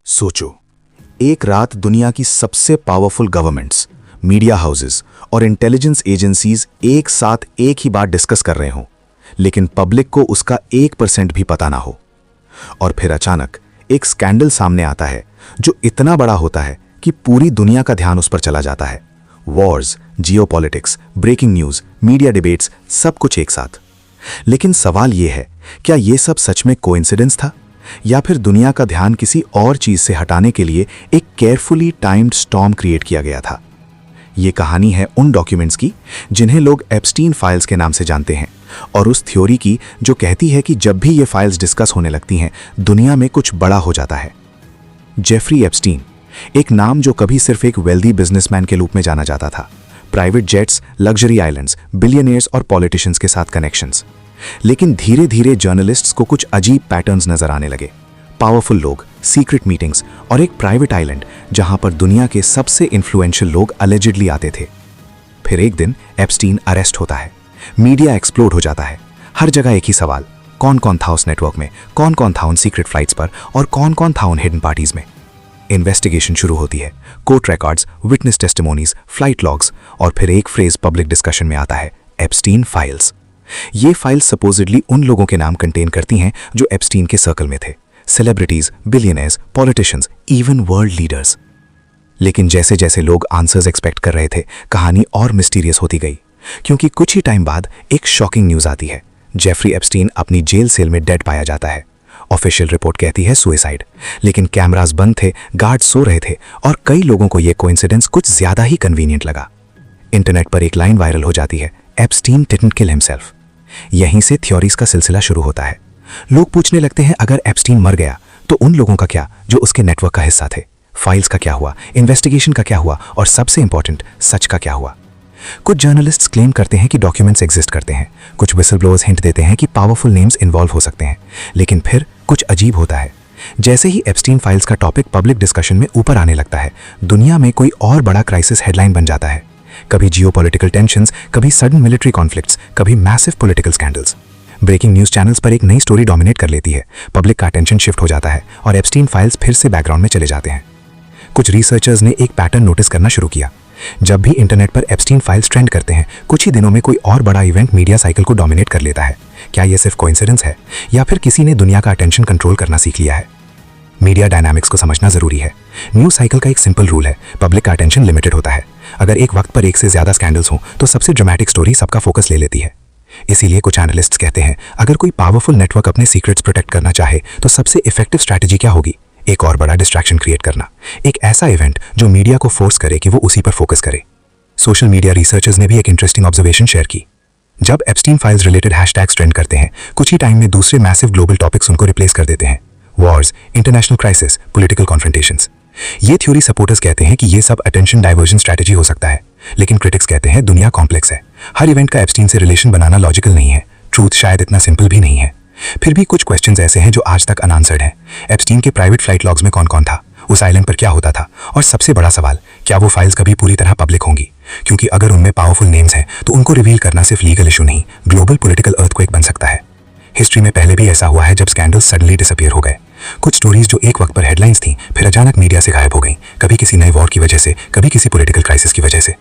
सोचो, एक रात दुनिया की सबसे पावरफुल गवर्नमेंट्स, मीडिया हाउसेस और इंटेलिजेंस एजेंसीज एक साथ एक ही बात डिस्कस कर रहे हों, लेकिन पब्लिक को उसका 1% भी पता ना हो। और फिर अचानक एक स्कैंडल सामने आता है जो इतना बड़ा होता है कि पूरी दुनिया का ध्यान उस पर चला जाता है। Wars, geopolitics, breaking news, media debates, सब कुछ एक साथ। लेकिन सवाल यह है, क्या यह सब सच में कोइंसिडेंस था, या फिर दुनिया का ध्यान किसी और चीज से हटाने के लिए एक केयरफुली टाइम्ड स्टॉर्म क्रिएट किया गया था? ये कहानी है उन डॉक्यूमेंट्स की जिन्हें लोग एप्स्टीन फाइल्स के नाम से जानते हैं, और उस थ्योरी की जो कहती है कि जब भी ये फाइल्स डिस्कस होने लगती हैं, दुनिया में कुछ बड़ा हो जाता है। जेफरी एप्स्टीन, एक नाम जो कभी सिर्फ एक वेल्दी बिजनेसमैन के रूप में जाना जाता था। Private jets, luxury islands, billionaires और पॉलिटिशियंस के साथ कनेक्शंस। लेकिन धीरे धीरे जर्नलिस्ट्स को कुछ अजीब पैटर्न्स नजर आने लगे। पावरफुल लोग, सीक्रेट मीटिंग्स और एक प्राइवेट आइलैंड जहां पर दुनिया के सबसे इन्फ्लुएंशियल लोग अलेजिडली आते थे। फिर एक दिन एप्स्टीन अरेस्ट होता है। मीडिया एक्सप्लोड हो जाता है। हर जगह एक ही सवाल, कौन कौन था उस नेटवर्क में, कौन कौन था उन सीक्रेट फ्लाइट्स पर, और कौन कौन था उन हिडन पार्टीज में। इन्वेस्टिगेशन शुरू होती है। Court records, witness testimonies, flight logs, और फिर एक फ्रेज पब्लिक डिस्कशन में आता है, एप्स्टीन फाइल्स। ये फाइल्स सपोजिडली उन लोगों के नाम कंटेन करती हैं जो एप्स्टीन के सर्कल में थे। Celebrities, billionaires, politicians, even world leaders. लेकिन जैसे जैसे लोग आंसर्स एक्सपेक्ट कर रहे थे, कहानी और मिस्टीरियस होती गई, क्योंकि कुछ ही टाइम बाद एक शॉकिंग न्यूज आती है। जेफरी एप्स्टीन अपनी जेल सेल में डेड पाया जाता है। ऑफिशियल रिपोर्ट कहती है सुसाइड, लेकिन कैमरास बंद थे, गार्ड सो रहे थे, और कई लोगों को यह कोइंसिडेंस कुछ ज्यादा ही कन्वीनियंट लगा। इंटरनेट पर एक लाइन वायरल हो जाती है, एप्स्टीन डिडंट किल हिमसेल्फ। यहीं से थ्योरीज का सिलसिला शुरू होता है। लोग पूछने लगते हैं, अगर एप्स्टीन मर गया तो उन लोगों का क्या जो उसके नेटवर्क का हिस्सा थे? फाइल्स का क्या हुआ? इन्वेस्टिगेशन का क्या हुआ? और सबसे इंपॉर्टेंट, सच का क्या हुआ? कुछ जर्नलिस्ट्स क्लेम करते हैं कि डॉक्यूमेंट्स एग्जिस्ट करते हैं। कुछ विसलब्लोअर्स हिंट देते हैं कि पावरफुल नेम्स इन्वॉल्व हो सकते हैं। लेकिन फिर कुछ अजीब होता है। जैसे ही एप्स्टीन फाइल्स का टॉपिक पब्लिक डिस्कशन में ऊपर आने लगता है, दुनिया में कोई और बड़ा क्राइसिस हेडलाइन बन जाता है। कभी जियोपॉलिटिकल टेंशंस, कभी सडन मिलिट्री कॉन्फ्लिक्ट्स, कभी massive political scandals. Breaking news channels पर एक नई स्टोरी डोमिनेट कर लेती है। पब्लिक का अटेंशन शिफ्ट हो जाता है और एप्स्टीन फाइल्स फिर से बैकग्राउंड में चले जाते हैं। कुछ रिसर्चर्स ने एक पैटर्न नोटिस करना शुरू किया। जब भी इंटरनेट पर एप्स्टीन फाइल्स ट्रेंड करते हैं, कुछ ही दिनों में कोई और बड़ा इवेंट मीडिया साइकिल को डोमिनेट कर लेता है। क्या यह सिर्फ कोइंसिडेंस है, या फिर किसी ने दुनिया का अटेंशन कंट्रोल करना सीख लिया है? मीडिया डायनामिक्स को समझना जरूरी है। न्यूज साइकिल का एक सिंपल रूल है, पब्लिक का अटेंशन लिमिटेड होता है। अगर एक वक्त पर एक से ज्यादा स्कैंडल्स हों तो सबसे ड्रामेटिक स्टोरी सबका फोकस ले लेती है। इसीलिए कुछ एनालिस्ट्स कहते हैं, अगर कोई पावरफुल नेटवर्क अपने सीक्रेट्स प्रोटेक्ट करना चाहे तो सबसे इफेक्टिव स्ट्रैटेजी क्या होगी? एक और बड़ा डिस्ट्रैक्शन क्रिएट करना। एक ऐसा इवेंट जो मीडिया को फोर्स करे कि वो उसी पर फोकस करे। सोशल मीडिया रिसर्चर्स ने भी एक इंटरेस्टिंग ऑब्जर्वेशन शेयर की। जब Epstein files related hashtags trend करते हैं, कुछ ही टाइम में दूसरे मैसिव ग्लोबल टॉपिक्स उनको रिप्लेस कर देते हैं। Wars, international crisis, political confrontations. ये थ्योरी सपोर्टर्स कहते हैं कि ये सब अटेंशन डाइवर्जन स्ट्रैटेजी हो सकता है, लेकिन क्रिटिक्स कहते हैं दुनिया कॉम्प्लेक्स है। हर इवेंट का एप्स्टीन से रिलेशन बनाना लॉजिकल नहीं है। ट्रूथ शायद इतना सिंपल भी नहीं है। फिर भी कुछ क्वेश्चंस ऐसे हैं जो आज तक अनआंसर्ड हैं। एप्स्टीन के प्राइवेट फ्लाइट लॉग्स में कौन कौन था? उस आइलैंड पर क्या होता था? और सबसे बड़ा सवाल, क्या वो फाइल्स कभी पूरी तरह पब्लिक होंगी? क्योंकि अगर उनमें पावरफुल नेम्स हैं तो उनको रिवील करना सिर्फ लीगल इशू नहीं, ग्लोबल पॉलिटिकल अर्थक्वेक बन सकता है। हिस्ट्री में पहले भी ऐसा हुआ है जब स्कैंडल्स सडनली डिसअपीयर हो गए। कुछ स्टोरीज जो एक वक्त पर हेडलाइंस थीं, फिर अचानक मीडिया से गायब हो गईं, कभी किसी नए वॉर की वजह से, कभी किसी पॉलिटिकल क्राइसिस की वजह से।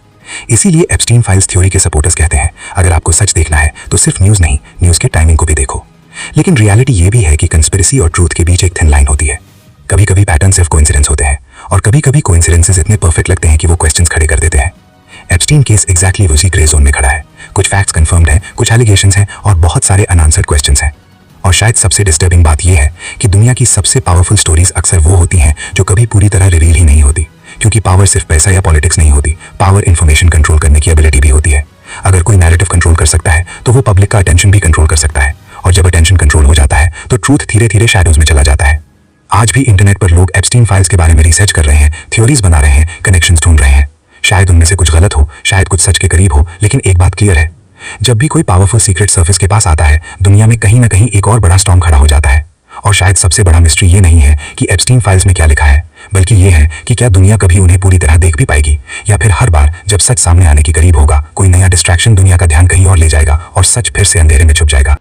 इसीलिए एप्स्टीन फाइल्स थ्योरी के सपोर्टर्स कहते हैं, अगर आपको सच देखना है तो सिर्फ न्यूज नहीं, न्यूज के टाइमिंग को भी देखो। लेकिन रियलिटी ये भी है कि कंस्पिरेसी और ट्रूथ के बीच एक थिन लाइन होती है। कभी कभी पैटर्न सिर्फ कोइंसिडेंस होते हैं, और कभी कभी कोइंसिडेंसेस इतने परफेक्ट लगते हैं कि वो क्वेश्चंस खड़े कर देते हैं। एप्स्टीन केस एग्जैक्टली उसी ग्रे जोन में खड़ा है। कुछ फैक्ट्स कंफर्म्ड हैं, कुछ एलिगेशंस हैं, और बहुत सारे अनआंसर्ड क्वेश्चंस हैं। और शायद सबसे डिस्टर्बिंग बात यह है कि दुनिया की सबसे पावरफुल स्टोरीज अक्सर वो होती हैं जो कभी पूरी तरह रिवील ही नहीं होती, क्योंकि पावर सिर्फ पैसा या पॉलिटिक्स नहीं होती, पावर इंफॉर्मेशन कंट्रोल करने की एबिलिटी भी होती है। अगर कोई नैरेटिव कंट्रोल कर सकता है तो वो पब्लिक का अटेंशन भी कंट्रोल कर सकता है, और जब अटेंशन कंट्रोल हो जाता है तो ट्रूथ धीरे धीरे शैडोज में चला जाता है। आज भी इंटरनेट पर लोग एप्स्टीन फाइल्स के बारे में रिसर्च कर रहे हैं, थ्योरीज बना रहे हैं, कनेक्शंस ढूंढ रहे हैं। शायद उनमें से कुछ गलत हो, शायद कुछ सच के करीब हो, लेकिन एक बात क्लियर है, जब भी कोई पावरफुल सीक्रेट सर्फेस के पास आता है, दुनिया में कहीं ना कहीं एक और बड़ा स्टॉर्म खड़ा हो जाता है। और शायद सबसे बड़ा मिस्ट्री ये नहीं है कि एप्स्टीन फाइल्स में क्या लिखा है, बल्कि ये है कि क्या दुनिया कभी उन्हें पूरी तरह देख भी पाएगी, या फिर हर बार जब सच सामने आने के करीब होगा, कोई नया डिस्ट्रैक्शन दुनिया का ध्यान कहीं और ले जाएगा और सच फिर से अंधेरे में छुप जाएगा।